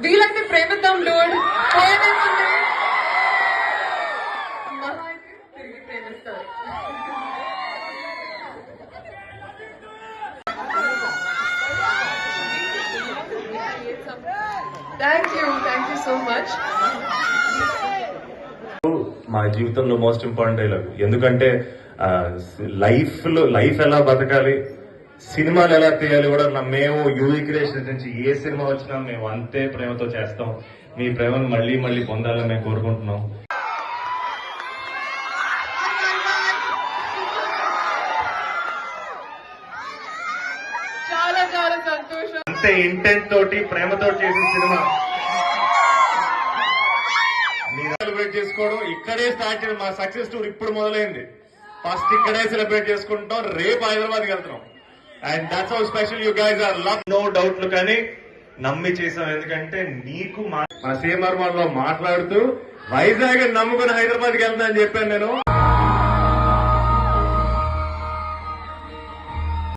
వీలైతే ప్రేమిద్దాం డూడ్. ఏమేముంది, మహా అయితే తిరిగి ప్రేమిస్తారు. Thank you so much. మా జీవితంలో మోస్ట్ ఇంపార్టెంట్ డైలాగ్. ఎందుకంటే లైఫ్ ఎలా బతకాలి, సినిమాలు ఎలా తీయాలి కూడా మేము యూవీ క్రియేషన్స్ నుంచి ఏ సినిమా వచ్చినా మేము అంతే ప్రేమతో చేస్తాం. మీ ప్రేమను మళ్ళీ మళ్ళీ పొందాలని మేము కోరుకుంటున్నాం. చాలా చాలా సంతోషం. అంతే ఇంటెంట్ తోటి ప్రేమతో చేసిన సినిమా సెలబ్రేట్ చేసుకోవడం ఇక్కడే స్టార్ట్ చేయడం. మా సక్సెస్ టూర్ ఇప్పుడు మొదలైంది. ఫస్ట్ ఇక్కడే సెలబ్రేట్ చేసుకుంటాం, రేపు హైదరాబాద్కి వెళ్తున్నాం. And that's how special you guys are. Love no డౌట్లు, కానీ నమ్మి చేసాం. ఎందుకంటే నీకు మా సీఎంఆర్ లో మాట్లాడుతూ వైజాగ్ నమ్ముకుని హైదరాబాద్కి వెళ్తా అని చెప్పాను నేను.